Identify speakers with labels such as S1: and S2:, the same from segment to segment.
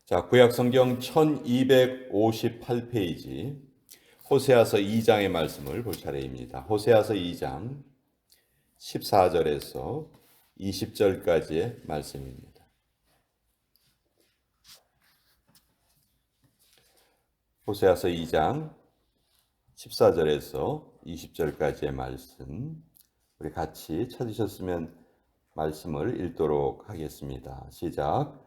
S1: 자, 구약성경 1258페이지 호세아서 2장의 말씀을 볼 차례입니다. 호세아서 2장 14절에서 20절까지의 말씀입니다. 호세아서 2장 14절에서 20절까지의 말씀, 우리 같이 찾으셨으면 말씀을 읽도록 하겠습니다. 시작.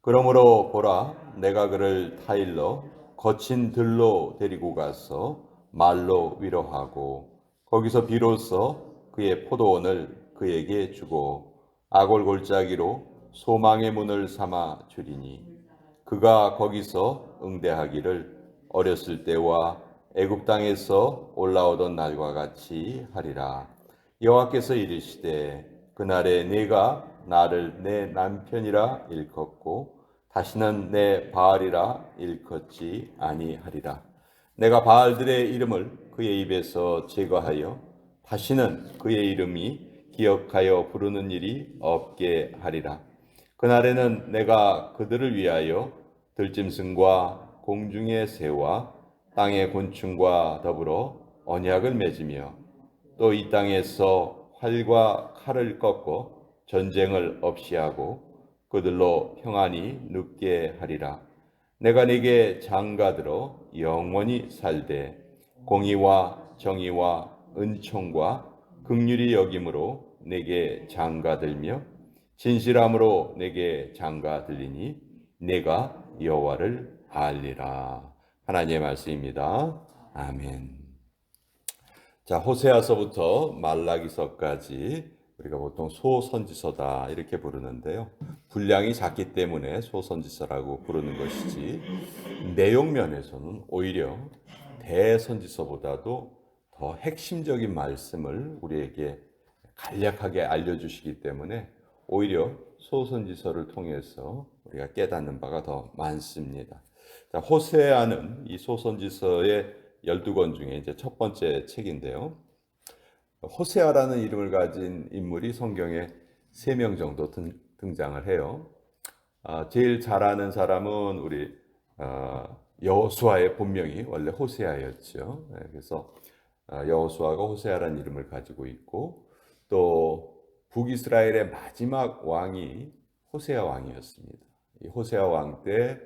S1: 그러므로 보라, 내가 그를 타일러 거친 들로 데리고 가서 말로 위로하고 거기서 비로소 그의 포도원을 그에게 주고 아골 골짜기로 소망의 문을 삼아 주리니 그가 거기서 응대하기를 어렸을 때와 애굽 땅에서 올라오던 날과 같이 하리라. 여호와께서 이르시되 그날에 네가 나를 내 남편이라 일컫고 다시는 내 바알이라 일컫지 아니하리라. 내가 바알들의 이름을 그의 입에서 제거하여 다시는 그의 이름이 기억하여 부르는 일이 없게 하리라. 그날에는 내가 그들을 위하여 들짐승과 공중의 새와 땅의 곤충과 더불어 언약을 맺으며 또 이 땅에서 활과 칼을 꺾고 전쟁을 없이 하고 그들로 평안히 눕게 하리라. 내가 네게 장가들어 영원히 살되 공의와 정의와 은총과 긍휼히 여김으로 내게 장가들며 진실함으로 내게 장가들리니 내가 여호와를 알리라. 하나님의 말씀입니다. 아멘. 자, 호세아서부터 말라기서까지 우리가 보통 소선지서다 이렇게 부르는데요. 분량이 작기 때문에 소선지서라고 부르는 것이지 내용 면에서는 오히려 대선지서보다도 더 핵심적인 말씀을 우리에게 간략하게 알려주시기 때문에 오히려 소선지서를 통해서 우리가 깨닫는 바가 더 많습니다. 자, 호세아는 이 소선지서의 12권 중에 이제 첫 번째 책인데요. 호세아라는 이름을 가진 인물이 성경에 3명 정도 등장을 해요. 제일 잘 아는 사람은 우리 여호수아의 본명이 원래 호세아였죠. 그래서 여호수아가 호세아라는 이름을 가지고 있고 또 북이스라엘의 마지막 왕이 호세아 왕이었습니다. 이 호세아 왕 때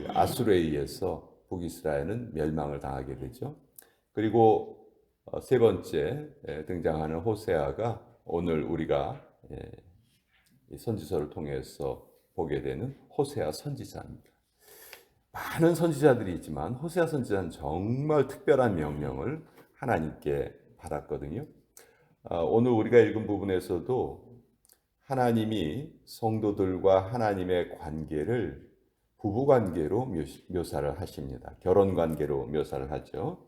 S1: 아수르에 의해서 북이스라엘은 멸망을 당하게 되죠. 그리고 세 번째 등장하는 호세아가 오늘 우리가 선지서를 통해서 보게 되는 호세아 선지자입니다. 많은 선지자들이 있지만 호세아 선지자는 정말 특별한 명령을 하나님께 받았거든요. 오늘 우리가 읽은 부분에서도 하나님이 성도들과 하나님의 관계를 부부관계로 묘사를 하십니다. 결혼관계로 묘사를 하죠.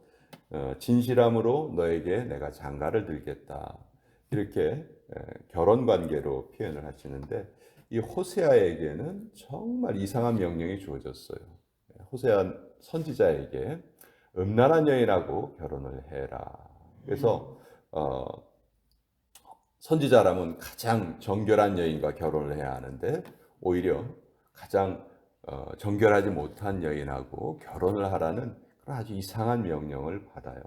S1: 진실함으로 너에게 내가 장가를 들겠다. 이렇게 결혼관계로 표현을 하시는데 이 호세아에게는 정말 이상한 명령이 주어졌어요. 호세아 선지자에게 음란한 여인하고 결혼을 해라. 그래서 선지자라면 가장 정결한 여인과 결혼을 해야 하는데 오히려 가장 정결하지 못한 여인하고 결혼을 하라는 그런 아주 이상한 명령을 받아요.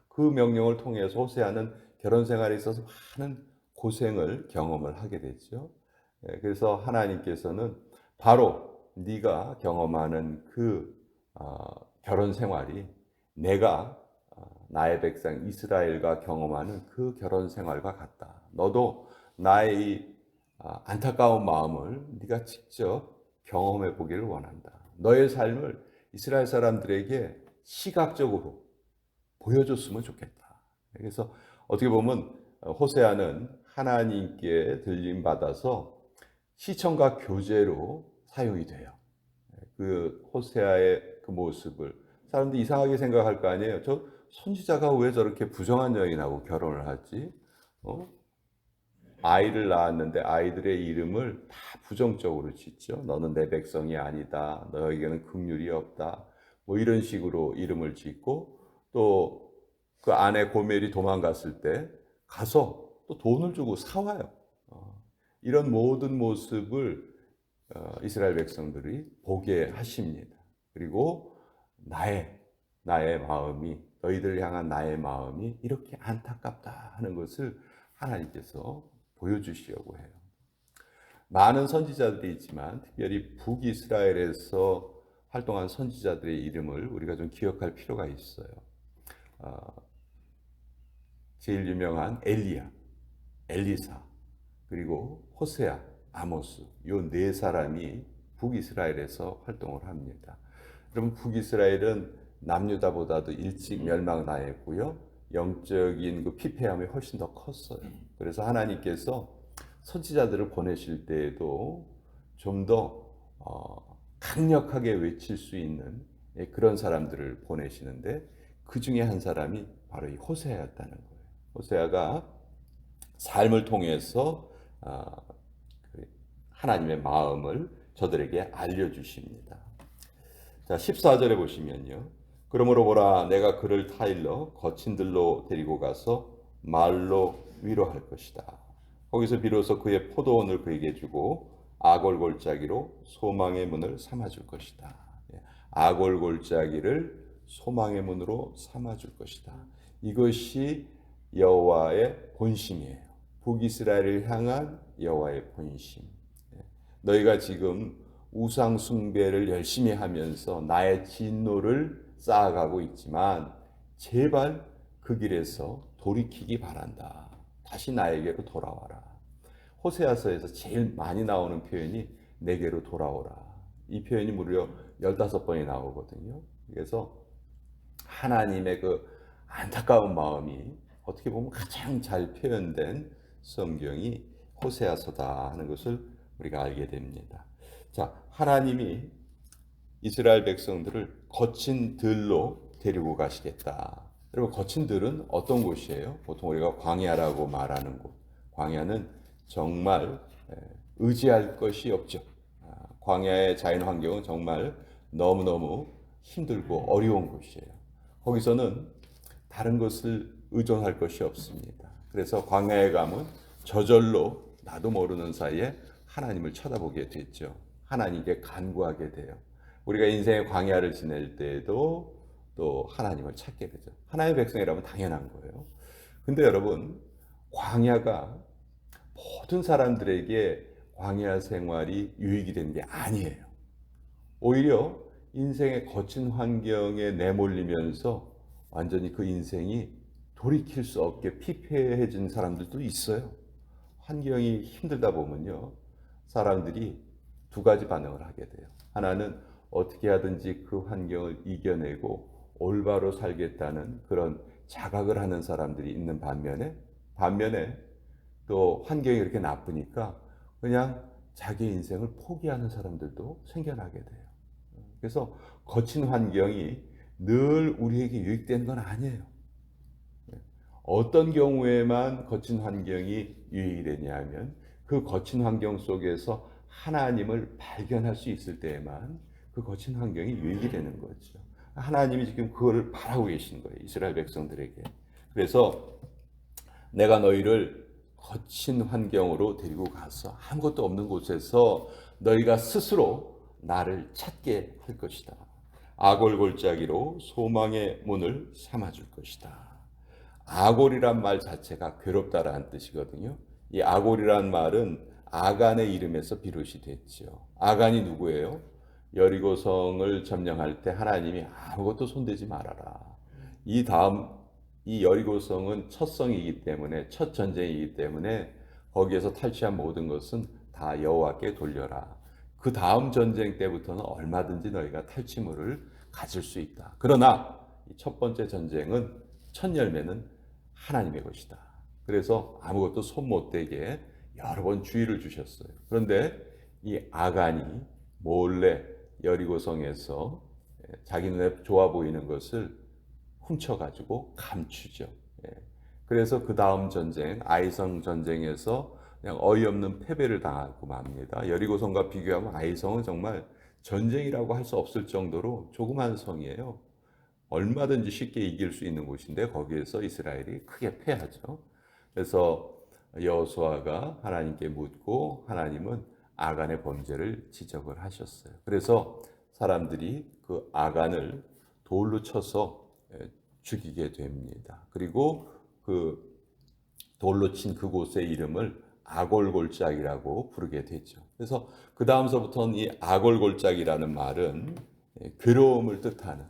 S1: 그 명령을 통해서 호세아는 결혼 생활에 있어서 많은 고생을 경험을 하게 되죠. 그래서 하나님께서는 바로 네가 경험하는 그 결혼 생활이 내가 나의 백성 이스라엘과 경험하는 그 결혼 생활과 같다. 너도 나의 이 안타까운 마음을 네가 직접 경험해 보기를 원한다. 너의 삶을 이스라엘 사람들에게 시각적으로 보여줬으면 좋겠다. 그래서 어떻게 보면 호세아는 하나님께 들림 받아서 시청과 교재로 사용이 돼요. 그 호세아의 그 모습을 사람들이 이상하게 생각할 거 아니에요. 저 선지자가 왜 저렇게 부정한 여인하고 결혼을 하지? 아이를 낳았는데 아이들의 이름을 다 부정적으로 짓죠. 너는 내 백성이 아니다. 너에게는 긍휼이 없다. 뭐 이런 식으로 이름을 짓고 또 그 아내 고멜이 도망갔을 때 가서 또 돈을 주고 사와요. 이런 모든 모습을 이스라엘 백성들이 보게 하십니다. 그리고 나의 마음이, 너희들 향한 나의 마음이 이렇게 안타깝다 하는 것을 하나님께서 보여주시려고 해요. 많은 선지자들이 있지만 특별히 북이스라엘에서 활동한 선지자들의 이름을 우리가 좀 기억할 필요가 있어요. 제일 유명한 엘리야, 엘리사, 그리고 호세아, 아모스, 요 네 사람이 북이스라엘에서 활동을 합니다. 여러분, 북이스라엘은 남유다보다도 일찍 멸망당했고요, 영적인 그 피폐함이 훨씬 더 컸어요. 그래서 하나님께서 선지자들을 보내실 때에도 좀 더 강력하게 외칠 수 있는 그런 사람들을 보내시는데, 그 중에 한 사람이 바로 이 호세아였다는 거예요. 호세아가 삶을 통해서 하나님의 마음을 저들에게 알려주십니다. 자, 14절에 보시면요. 그러므로 보라, 내가 그를 타일러 거친 들로 데리고 가서 말로 위로할 것이다. 거기서 비로소 그의 포도원을 그에게 주고 아골골짜기로 소망의 문을 삼아줄 것이다. 아골골짜기를 소망의 문으로 삼아줄 것이다. 이것이 여호와의 본심이에요. 북이스라엘을 향한 여호와의 본심. 너희가 지금 우상 숭배를 열심히 하면서 나의 진노를 쌓아가고 있지만 제발 그 길에서 돌이키기 바란다. 다시 나에게로 돌아와라. 호세아서에서 제일 많이 나오는 표현이 내게로 돌아오라. 이 표현이 무려 15번이 나오거든요. 그래서 하나님의 그 안타까운 마음이 어떻게 보면 가장 잘 표현된 성경이 호세아서다 하는 것을 우리가 알게 됩니다. 자, 하나님이 이스라엘 백성들을 거친 들로 데리고 가시겠다. 여러분, 거친 들은 어떤 곳이에요? 보통 우리가 광야라고 말하는 곳. 광야는 정말 의지할 것이 없죠. 광야의 자연 환경은 정말 너무너무 힘들고 어려운 곳이에요. 거기서는 다른 것을 의존할 것이 없습니다. 그래서 광야에 가면 저절로 나도 모르는 사이에 하나님을 쳐다보게 됐죠. 하나님께 간구하게 돼요. 우리가 인생의 광야를 지낼 때에도 또 하나님을 찾게 되죠. 하나님의 백성이라면 당연한 거예요. 근데 여러분, 광야가 모든 사람들에게 광야 생활이 유익이 되는 게 아니에요. 오히려 인생의 거친 환경에 내몰리면서 완전히 그 인생이 돌이킬 수 없게 피폐해진 사람들도 있어요. 환경이 힘들다 보면요, 사람들이 두 가지 반응을 하게 돼요. 하나는 어떻게 하든지 그 환경을 이겨내고 올바로 살겠다는 그런 자각을 하는 사람들이 있는 반면에 또 환경이 이렇게 나쁘니까 그냥 자기 인생을 포기하는 사람들도 생겨나게 돼요. 그래서 거친 환경이 늘 우리에게 유익되는 건 아니에요. 어떤 경우에만 거친 환경이 유익이 되냐면 그 거친 환경 속에서 하나님을 발견할 수 있을 때에만 그 거친 환경이 유익이 되는 거죠. 하나님이 지금 그거를 바라고 계신 거예요, 이스라엘 백성들에게. 그래서 내가 너희를 거친 환경으로 데리고 가서 아무것도 없는 곳에서 너희가 스스로 나를 찾게 할 것이다. 아골골짜기로 소망의 문을 삼아줄 것이다. 아골이란 말 자체가 괴롭다라는 뜻이거든요. 이 아골이란 말은 아간의 이름에서 비롯이 됐죠. 아간이 누구예요? 여리고성을 점령할 때 하나님이 아무것도 손대지 말아라. 이 여리고성은 첫 성이기 때문에, 첫 전쟁이기 때문에 거기에서 탈취한 모든 것은 다 여호와께 돌려라. 그 다음 전쟁 때부터는 얼마든지 너희가 탈취물을 가질 수 있다. 그러나 첫 번째 전쟁은 첫 열매는 하나님의 것이다. 그래서 아무것도 손 못 대게 여러 번 주의를 주셨어요. 그런데 이 아간이 몰래 여리고성에서 자기 눈에 좋아 보이는 것을 훔쳐가지고 감추죠. 그래서 그 다음 전쟁, 아이성 전쟁에서 그냥 어이없는 패배를 당하고 맙니다. 여리고성과 비교하면 아이성은 정말 전쟁이라고 할 수 없을 정도로 조그만 성이에요. 얼마든지 쉽게 이길 수 있는 곳인데 거기에서 이스라엘이 크게 패하죠. 그래서 여호수아가 하나님께 묻고 하나님은 아간의 범죄를 지적을 하셨어요. 그래서 사람들이 그 아간을 돌로 쳐서 죽이게 됩니다. 그리고 그 돌로 친 그곳의 이름을 아골골짝이라고 부르게 되죠. 그래서 그 다음서부터는 이 아골골짝이라는 말은 괴로움을 뜻하는,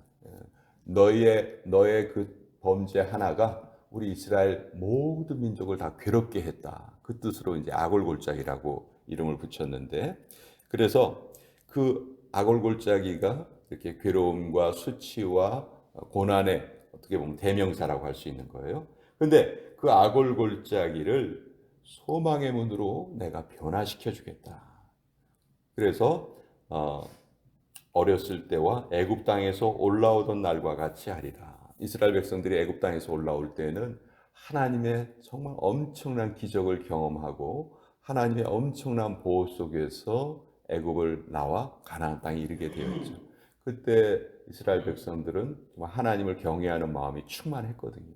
S1: 너의 그 범죄 하나가 우리 이스라엘 모든 민족을 다 괴롭게 했다. 그 뜻으로 이제 아골골짝이라고 이름을 붙였는데, 그래서 그 아골골짜기가 이렇게 괴로움과 수치와 고난의 어떻게 보면 대명사라고 할 수 있는 거예요. 근데 그 아골골짜기를 소망의 문으로 내가 변화시켜 주겠다. 그래서 어렸을 때와 애굽 땅에서 올라오던 날과 같이 하리라. 이스라엘 백성들이 애굽 땅에서 올라올 때는 하나님의 정말 엄청난 기적을 경험하고 하나님의 엄청난 보호 속에서 애굽을 나와 가나안 땅에 이르게 되었죠. 그때 이스라엘 백성들은 정말 하나님을 경외하는 마음이 충만했거든요.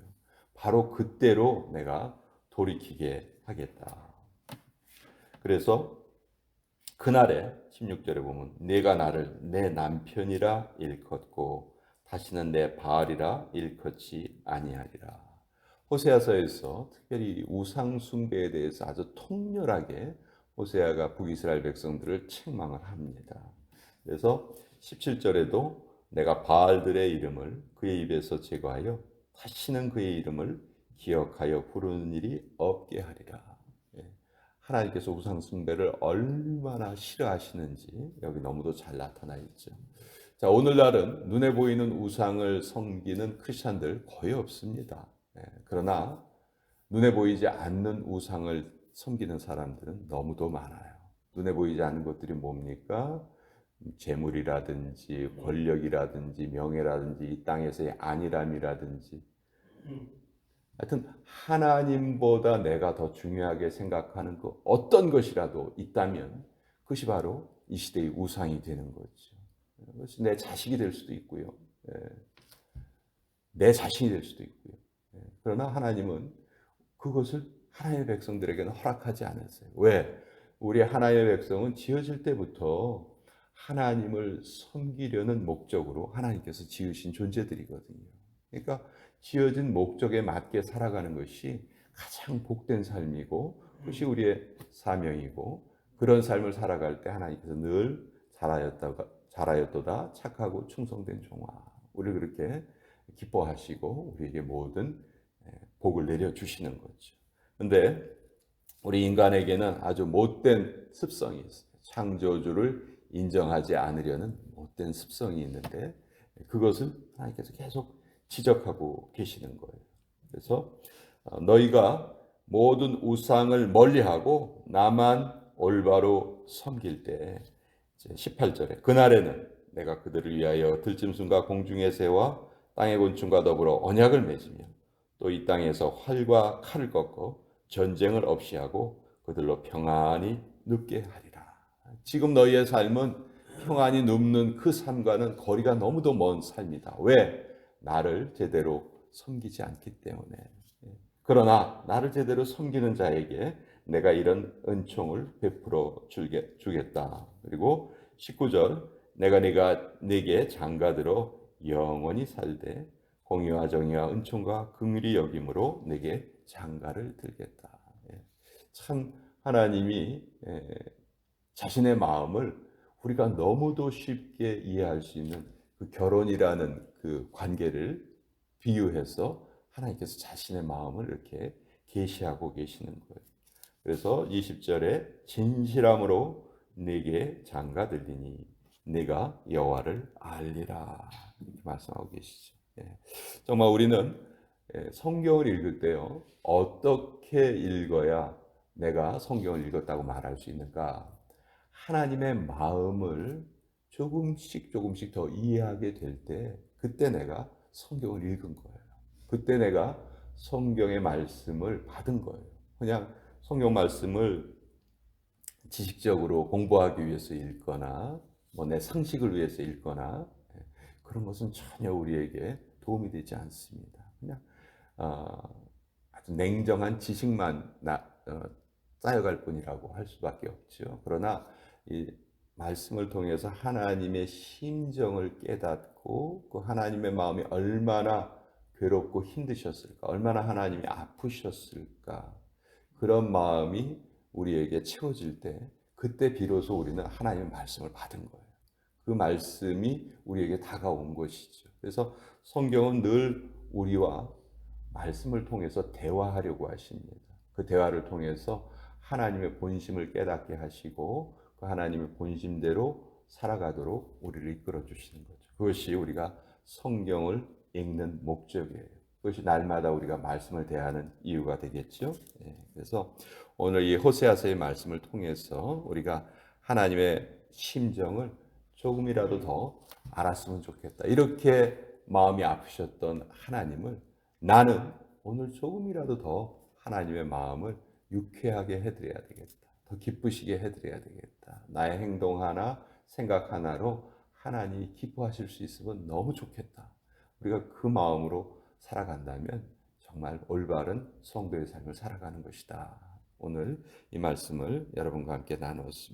S1: 바로 그때로 내가 돌이키게 하겠다. 그래서 그날에 16절에 보면 내가 나를 내 남편이라 일컫고 다시는 내 바알이라 일컫지 아니하리라. 호세아서에서 특별히 우상 숭배에 대해서 아주 통렬하게 호세아가 북이스라엘 백성들을 책망을 합니다. 그래서 17절에도 내가 바알들의 이름을 그의 입에서 제거하여 다시는 그의 이름을 기억하여 부르는 일이 없게 하리라. 하나님께서 우상 숭배를 얼마나 싫어하시는지 여기 너무도 잘 나타나 있죠. 자, 오늘날은 눈에 보이는 우상을 섬기는 크리스천들 거의 없습니다. 그러나 눈에 보이지 않는 우상을 섬기는 사람들은 너무도 많아요. 눈에 보이지 않는 것들이 뭡니까? 재물이라든지 권력이라든지 명예라든지 이 땅에서의 안일함이라든지, 하여튼 하나님보다 내가 더 중요하게 생각하는 그 어떤 것이라도 있다면 그것이 바로 이 시대의 우상이 되는 거죠. 그것이 내 자식이 될 수도 있고요. 내 자신이 될 수도 있고요. 그러나 하나님은 그것을 하나님의 백성들에게는 허락하지 않았어요. 왜? 우리 하나님의 백성은 지어질 때부터 하나님을 섬기려는 목적으로 하나님께서 지으신 존재들이거든요. 그러니까 지어진 목적에 맞게 살아가는 것이 가장 복된 삶이고 그것이 우리의 사명이고, 그런 삶을 살아갈 때 하나님께서 늘 잘하였도다 착하고 충성된 종아, 우리 그렇게 기뻐하시고 우리에게 모든 복을 내려주시는 거죠. 근데 우리 인간에게는 아주 못된 습성이 있어요. 창조주를 인정하지 않으려는 못된 습성이 있는데 그것을 하나님께서 계속 지적하고 계시는 거예요. 그래서 너희가 모든 우상을 멀리하고 나만 올바로 섬길 때, 18절에 그날에는 내가 그들을 위하여 들짐승과 공중의 새와 땅의 곤충과 더불어 언약을 맺으며 또 이 땅에서 활과 칼을 꺾어 전쟁을 없이 하고 그들로 평안히 눕게 하리라. 지금 너희의 삶은 평안히 눕는 그 삶과는 거리가 너무도 먼 삶이다. 왜? 나를 제대로 섬기지 않기 때문에. 그러나 나를 제대로 섬기는 자에게 내가 이런 은총을 베풀어 주겠다. 그리고 19절 내가 네게 장가들어 영원히 살되 공의와 정의와 은총과 긍휼히 여김으로 내게 장가를 들겠다. 참 하나님이 자신의 마음을 우리가 너무도 쉽게 이해할 수 있는 그 결혼이라는 그 관계를 비유해서 하나님께서 자신의 마음을 이렇게 계시하고 계시는 거예요. 그래서 20절에 진실함으로 내게 장가 들리니 내가 여호와를 알리라 이렇게 말씀하고 계시죠. 정말 우리는 성경을 읽을 때요, 어떻게 읽어야 내가 성경을 읽었다고 말할 수 있는가? 하나님의 마음을 조금씩 더 이해하게 될 때, 그때 내가 성경을 읽은 거예요. 그때 내가 성경의 말씀을 받은 거예요. 그냥 성경 말씀을 지식적으로 공부하기 위해서 읽거나 뭐 내 상식을 위해서 읽거나 그런 것은 전혀 우리에게 도움이 되지 않습니다. 그냥 아주 냉정한 지식만 쌓여갈 뿐이라고 할 수밖에 없죠. 그러나 이 말씀을 통해서 하나님의 심정을 깨닫고 그 하나님의 마음이 얼마나 괴롭고 힘드셨을까, 얼마나 하나님이 아프셨을까, 그런 마음이 우리에게 채워질 때 그때 비로소 우리는 하나님의 말씀을 받은 거예요. 그 말씀이 우리에게 다가온 것이죠. 그래서 성경은 늘 우리와 말씀을 통해서 대화하려고 하십니다. 그 대화를 통해서 하나님의 본심을 깨닫게 하시고 그 하나님의 본심대로 살아가도록 우리를 이끌어 주시는 거죠. 그것이 우리가 성경을 읽는 목적이에요. 그것이 날마다 우리가 말씀을 대하는 이유가 되겠죠. 그래서 오늘 이 호세아서의 말씀을 통해서 우리가 하나님의 심정을 조금이라도 더 알았으면 좋겠다. 이렇게 마음이 아프셨던 하나님을 나는 오늘 조금이라도 더 하나님의 마음을 유쾌하게 해드려야 되겠다. 더 기쁘시게 해드려야 되겠다. 나의 행동 하나, 생각 하나로 하나님이 기뻐하실 수 있으면 너무 좋겠다. 우리가 그 마음으로 살아간다면 정말 올바른 성도의 삶을 살아가는 것이다. 오늘 이 말씀을 여러분과 함께 나누었습니다.